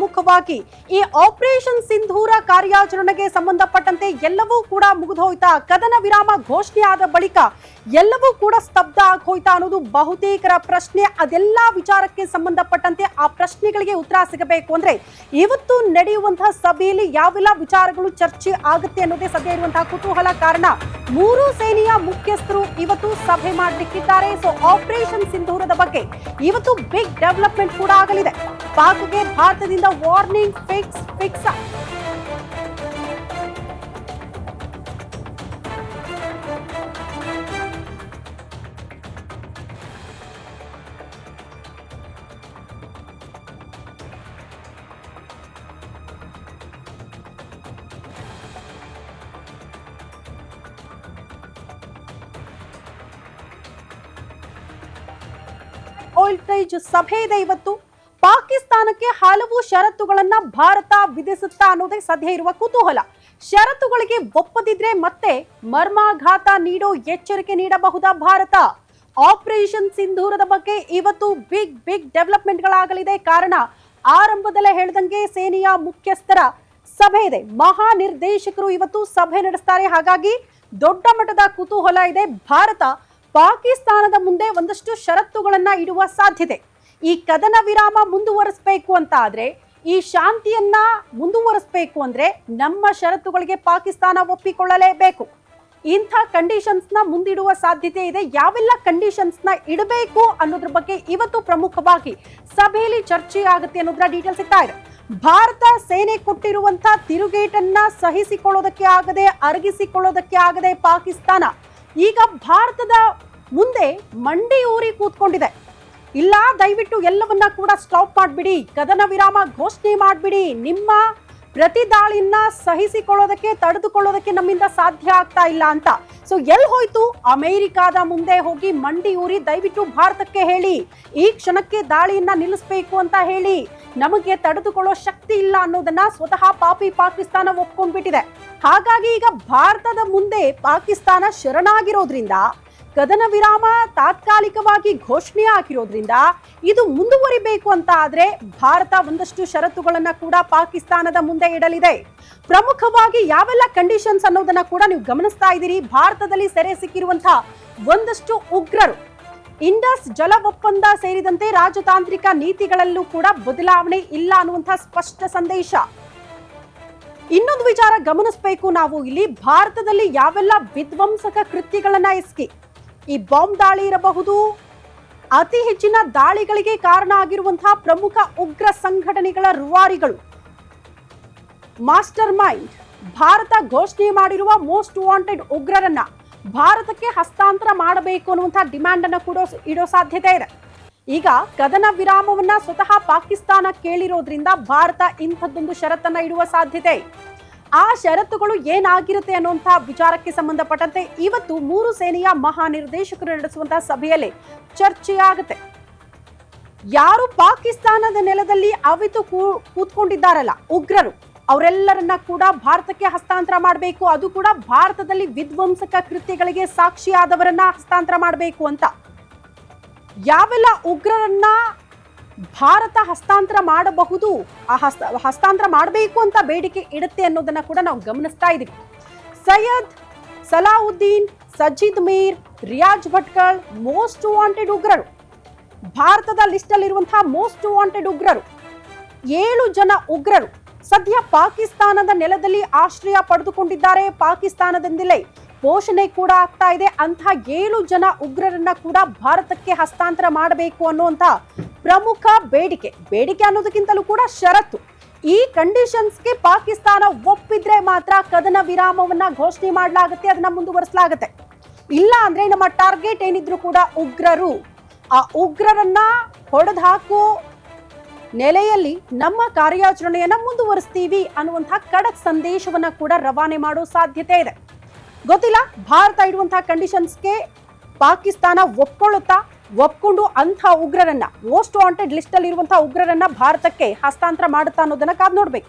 ಪ್ರಮುಖವಾಗಿ ಈ ಆಪರೇಷನ್ ಸಿಂಧೂರ ಕಾರ್ಯಾಚರಣೆಗೆ ಸಂಬಂಧಪಟ್ಟಂತೆ ಎಲ್ಲವೂ ಕೂಡ ಮುಗಿದೋಯ್ತಾ, ಕದನ ವಿರಾಮ ಘೋಷಣೆ ಆದ ಬಳಿಕ ಎಲ್ಲವೂ ಕೂಡ ಸ್ತಬ್ಧ ಆಗೋಯ್ತಾ ಅನ್ನೋದು ಬಹುತೇಕರ ಪ್ರಶ್ನೆ. ಅದೆಲ್ಲ ವಿಚಾರಕ್ಕೆ ಸಂಬಂಧಪಟ್ಟಂತೆ ಆ ಪ್ರಶ್ನೆಗಳಿಗೆ ಉತ್ತರ ಸಿಗಬೇಕು ಅಂದ್ರೆ ಇವತ್ತು ನಡೆಯುವಂತಹ ಸಭೆಯಲ್ಲಿ ಯಾವೆಲ್ಲ ವಿಚಾರಗಳು ಚರ್ಚೆ ಆಗುತ್ತೆ ಅನ್ನೋದೇ ಸದ್ಯ ಇರುವಂತಹ ಕುತೂಹಲ. ಕಾರಣ ಮೂರು ಸೇನೆಯ ಮುಖ್ಯಸ್ಥರು ಇವತ್ತು ಸಭೆ ಮಾಡಲಿಕ್ಕಿದ್ದಾರೆ. ಸೊ ಆಪರೇಷನ್ ಸಿಂಧೂರದ ಬಗ್ಗೆ ಇವತ್ತು ಬಿಗ್ ಡೆವಲಪ್ಮೆಂಟ್ ಕೂಡ ಆಗಲಿದೆ. ಪಾಕ್ಗೆ ಭಾರತದಿಂದ ವಾರ್ನಿಂಗ್ ಫಿಕ್ಸ್. ವೋಲ್ಟೇಜ್ ಸಭೆ ಇದೆ ಇವತ್ತು. ಪಾಕಿಸ್ತಾನಕ್ಕೆ ಹಲವು ಷರತ್ತುಗಳನ್ನ ಭಾರತ ವಿಧಿಸುತ್ತಾ ಅನ್ನೋದೇ ಸದ್ಯ ಇರುವ ಕುತೂಹಲ. ಷರತ್ತುಗಳಿಗೆ ಒಪ್ಪದಿದ್ರೆ ಮತ್ತೆ ಮರ್ಮಾಘಾತ ನೀಡೋ ಎಚ್ಚರಿಕೆ ನೀಡಬಹುದಾ ಭಾರತ? ಆಪರೇಷನ್ ಸಿಂಧೂರದ ಬಗ್ಗೆ ಇವತ್ತು ಬಿಗ್ ಡೆವಲಪ್ಮೆಂಟ್ಗಳಾಗಲಿದೆ. ಕಾರಣ ಆರಂಭದಲ್ಲೇ ಹೇಳಿದಂಗೆ ಸೇನೆಯ ಮುಖ್ಯಸ್ಥರ ಸಭೆ ಇದೆ. ಮಹಾ ನಿರ್ದೇಶಕರು ಇವತ್ತು ಸಭೆ ನಡೆಸ್ತಾರೆ. ಹಾಗಾಗಿ ದೊಡ್ಡ ಮಟ್ಟದ ಕುತೂಹಲ ಇದೆ. ಭಾರತ ಪಾಕಿಸ್ತಾನದ ಮುಂದೆ ಒಂದಷ್ಟು ಷರತ್ತುಗಳನ್ನ ಇಡುವ ಸಾಧ್ಯತೆ. ಈ ಕದನ ವಿರಾಮ ಮುಂದುವರಿಸಬೇಕು ಅಂತ ಆದ್ರೆ, ಈ ಶಾಂತಿಯನ್ನ ಮುಂದುವರಿಸಬೇಕು ಅಂದ್ರೆ ನಮ್ಮ ಷರತ್ತುಗಳಿಗೆ ಪಾಕಿಸ್ತಾನ ಒಪ್ಪಿಕೊಳ್ಳಲೇಬೇಕು. ಇಂಥ ಕಂಡೀಷನ್ಸ್ ನ ಮುಂದಿಡುವ ಸಾಧ್ಯತೆ ಇದೆ. ಯಾವೆಲ್ಲ ಕಂಡೀಷನ್ಸ್ ನ ಇಡಬೇಕು ಅನ್ನೋದ್ರ ಬಗ್ಗೆ ಇವತ್ತು ಪ್ರಮುಖವಾಗಿ ಸಭೆಯಲ್ಲಿ ಚರ್ಚೆ ಆಗುತ್ತೆ ಅನ್ನೋದ್ರ ಡೀಟೇಲ್ಸ್ ಸಿಗ್ತಾ ಇದೆ. ಭಾರತ ಸೇನೆ ಕೊಟ್ಟಿರುವಂತ ತಿರುಗೇಟನ್ನ ಸಹಿಸಿಕೊಳ್ಳೋದಕ್ಕೆ ಆಗದೆ, ಅರಗಿಸಿಕೊಳ್ಳೋದಕ್ಕೆ ಆಗದೆ ಪಾಕಿಸ್ತಾನ ಈಗ ಭಾರತದ ಮುಂದೆ ಮಂಡಿ ಊರಿ ಕೂತ್ಕೊಂಡಿದೆ. ಇಲ್ಲ, ದಯವಿಟ್ಟು ಎಲ್ಲವನ್ನ ಕೂಡ ಸ್ಟಾಪ್ ಮಾಡ್ಬಿಡಿ, ಕದನ ವಿರಾಮ ಘೋಷಣೆ ಮಾಡ್ಬಿಡಿ, ನಿಮ್ಮ ಪ್ರತಿ ದಾಳಿಯನ್ನ ಸಹಿಸಿಕೊಳ್ಳೋದಕ್ಕೆ ತಡೆದುಕೊಳ್ಳೋದಕ್ಕೆ ನಮ್ಮಿಂದ ಸಾಧ್ಯ ಆಗ್ತಾ ಇಲ್ಲ ಅಂತ. ಸೊ ಎಲ್ಲಿ ಹೋಯ್ತು? ಅಮೆರಿಕಾದ ಮುಂದೆ ಹೋಗಿ ಮಂಡಿ ಊರಿ ದಯವಿಟ್ಟು ಭಾರತಕ್ಕೆ ಹೇಳಿ, ಈ ಕ್ಷಣಕ್ಕೆ ದಾಳಿಯನ್ನ ನಿಲ್ಲಿಸಬೇಕು ಅಂತ ಹೇಳಿ, ನಮಗೆ ತಡೆದುಕೊಳ್ಳೋ ಶಕ್ತಿ ಇಲ್ಲ ಅನ್ನೋದನ್ನ ಸ್ವತಃ ಪಾಕಿಸ್ತಾನ ಒಪ್ಕೊಂಡ್ಬಿಟ್ಟಿದೆ. ಹಾಗಾಗಿ ಈಗ ಭಾರತದ ಮುಂದೆ ಪಾಕಿಸ್ತಾನ ಶರಣಾಗಿರೋದ್ರಿಂದ, ಕದನ ವಿರಾಮ ತಾತ್ಕಾಲಿಕವಾಗಿ ಘೋಷಣೆ ಆಗಿರೋದ್ರಿಂದ ಇದು ಮುಂದುವರಿಬೇಕು ಅಂತ ಆದ್ರೆ ಭಾರತ ಒಂದಷ್ಟು ಷರತ್ತುಗಳನ್ನ ಕೂಡ ಪಾಕಿಸ್ತಾನದ ಮುಂದೆ ಇಡಲಿದೆ. ಪ್ರಮುಖವಾಗಿ ಯಾವೆಲ್ಲ ಕಂಡೀಷನ್ಸ್ ಅನ್ನೋದನ್ನ ಕೂಡ ನೀವು ಗಮನಿಸ್ತಾ ಇದ್ದೀರಿ. ಭಾರತದಲ್ಲಿ ಸೆರೆ ಸಿಕ್ಕಿರುವಂತಹ ಒಂದಷ್ಟು ಉಗ್ರರು, ಇಂಡಸ್ ಜಲ ಒಪ್ಪಂದ ಸೇರಿದಂತೆ ರಾಜತಾಂತ್ರಿಕ ನೀತಿಗಳಲ್ಲೂ ಕೂಡ ಬದಲಾವಣೆ ಇಲ್ಲ ಅನ್ನುವಂತಹ ಸ್ಪಷ್ಟ ಸಂದೇಶ. ಇನ್ನೊಂದು ವಿಚಾರ ಗಮನಿಸಬೇಕು ನಾವು ಇಲ್ಲಿ, ಭಾರತದಲ್ಲಿ ಯಾವೆಲ್ಲ ವಿಧ್ವಂಸಕ ಕೃತ್ಯಗಳನ್ನ ಎಸಗಿ, ಈ ಬಾಂಬ್ ದಾಳಿ ಇರಬಹುದು, ಅತಿ ಹೆಚ್ಚಿನ ದಾಳಿಗಳಿಗೆ ಕಾರಣ ಆಗಿರುವಂತಹ ಪ್ರಮುಖ ಉಗ್ರ ಸಂಘಟನೆಗಳ ರೂವಾರಿಗಳು, ಮಾಸ್ಟರ್ ಮೈಂಡ್, ಭಾರತ ಘೋಷಣೆ ಮಾಡಿರುವ ಮೋಸ್ಟ್ ವಾಂಟೆಡ್ ಉಗ್ರರನ್ನ ಭಾರತಕ್ಕೆ ಹಸ್ತಾಂತರ ಮಾಡಬೇಕು ಅನ್ನುವಂತಹ ಡಿಮ್ಯಾಂಡ್ ಅನ್ನ ಕೂಡ ಇಡೋ ಸಾಧ್ಯತೆ ಇದೆ. ಈಗ ಕದನ ವಿರಾಮವನ್ನ ಸ್ವತಃ ಪಾಕಿಸ್ತಾನ ಕೇಳಿರೋದ್ರಿಂದ ಭಾರತ ಇಂಥದ್ದೊಂದು ಷರತ್ತನ್ನ ಇಡುವ ಸಾಧ್ಯತೆ. ಆ ಷರತ್ತುಗಳು ಏನಾಗಿರುತ್ತೆ ಅನ್ನುವಂತಹ ವಿಚಾರಕ್ಕೆ ಸಂಬಂಧಪಟ್ಟಂತೆ ಇವತ್ತು ಮೂರು ಸೇನೆಯ ಮಹಾ ನಿರ್ದೇಶಕರು ನಡೆಸುವಂತಹ ಸಭೆಯಲ್ಲಿ ಚರ್ಚೆಯಾಗುತ್ತೆ. ಯಾರು ಪಾಕಿಸ್ತಾನದ ನೆಲದಲ್ಲಿ ಅವಿತು ಕೂತ್ಕೊಂಡಿದ್ದಾರಲ್ಲ ಉಗ್ರರು, ಅವರೆಲ್ಲರನ್ನ ಕೂಡ ಭಾರತಕ್ಕೆ ಹಸ್ತಾಂತರ ಮಾಡಬೇಕು. ಅದು ಕೂಡ ಭಾರತದಲ್ಲಿ ವಿಧ್ವಂಸಕ ಕೃತ್ಯಗಳಿಗೆ ಸಾಕ್ಷಿಯಾದವರನ್ನ ಹಸ್ತಾಂತರ ಮಾಡಬೇಕು ಅಂತ. ಯಾವೆಲ್ಲ ಉಗ್ರರನ್ನ ಭಾರತ ಹಸ್ತಾಂತರ ಮಾಡಬಹುದು, ಆ ಹಸ್ತಾಂತರ ಮಾಡಬೇಕು ಅಂತ ಬೇಡಿಕೆ ಇಡುತ್ತೆ ಅನ್ನೋದನ್ನ ಕೂಡ ನಾವು ಗಮನಿಸ್ತಾ ಇದ್ದೀವಿ. ಸೈಯದ್ ಸಲಾವುದ್ದೀನ್, ಸಜ್ಜಿದ್ ಮೀರ್, ರಿಯಾಜ್ ಭಟ್ಕಳ್ ಮೋಸ್ಟ್ ವಾಂಟೆಡ್ ಉಗ್ರರು. ಭಾರತದ ಲಿಸ್ಟ್ ಅಲ್ಲಿರುವಂತಹ ಮೋಸ್ಟ್ ವಾಂಟೆಡ್ ಉಗ್ರರು 7 ಜನ ಉಗ್ರರು ಸದ್ಯ ಪಾಕಿಸ್ತಾನದ ನೆಲದಲ್ಲಿ ಆಶ್ರಯ ಪಡೆದುಕೊಂಡಿದ್ದಾರೆ. ಪಾಕಿಸ್ತಾನದಿಂದಲೇ ಪೋಷಣೆ ಕೂಡ ಆಗ್ತಾ ಇದೆ. ಅಂತಹ 7 ಜನ ಉಗ್ರರನ್ನ ಕೂಡ ಭಾರತಕ್ಕೆ ಹಸ್ತಾಂತರ ಮಾಡಬೇಕು ಅನ್ನುವಂತ ಪ್ರಮುಖ ಬೇಡಿಕೆ ಅನ್ನೋದಕ್ಕಿಂತಲೂ ಕೂಡ ಷರತ್ತು. ಈ ಕಂಡೀಷನ್ಸ್ಗೆ ಪಾಕಿಸ್ತಾನ ಒಪ್ಪಿದ್ರೆ ಮಾತ್ರ ಕದನ ವಿರಾಮವನ್ನ ಘೋಷಣೆ ಮಾಡಲಾಗುತ್ತೆ, ಅದನ್ನ ಮುಂದುವರಿಸಲಾಗುತ್ತೆ. ಇಲ್ಲ ಅಂದ್ರೆ ನಮ್ಮ ಟಾರ್ಗೆಟ್ ಏನಿದ್ರು ಕೂಡ ಉಗ್ರರು, ಆ ಉಗ್ರರನ್ನ ಹೊಡೆದು ಹಾಕೋ ನೆಲೆಯಲ್ಲಿ ನಮ್ಮ ಕಾರ್ಯಾಚರಣೆಯನ್ನ ಮುಂದುವರಿಸ್ತೀವಿ ಅನ್ನುವಂತಹ ಖಡಕ್ ಸಂದೇಶವನ್ನ ಕೂಡ ರವಾನೆ ಮಾಡೋ ಸಾಧ್ಯತೆ ಇದೆ. ಗೊತ್ತಿಲ್ಲ ಭಾರತ ಇಡುವಂತಹ ಕಂಡೀಷನ್ಸ್ಗೆ ಪಾಕಿಸ್ತಾನ ಒಪ್ಕೊಂಡು ಅಂಥ ಉಗ್ರರನ್ನ, ಮೋಸ್ಟ್ ವಾಂಟೆಡ್ ಲಿಸ್ಟ್ ಅಲ್ಲಿ ಇರುವಂತಹ ಉಗ್ರರನ್ನ ಭಾರತಕ್ಕೆ ಹಸ್ತಾಂತರ ಮಾಡುತ್ತಾ ಅನ್ನೋದನ್ನ ಕಾದ್ ನೋಡ್ಬೇಕು.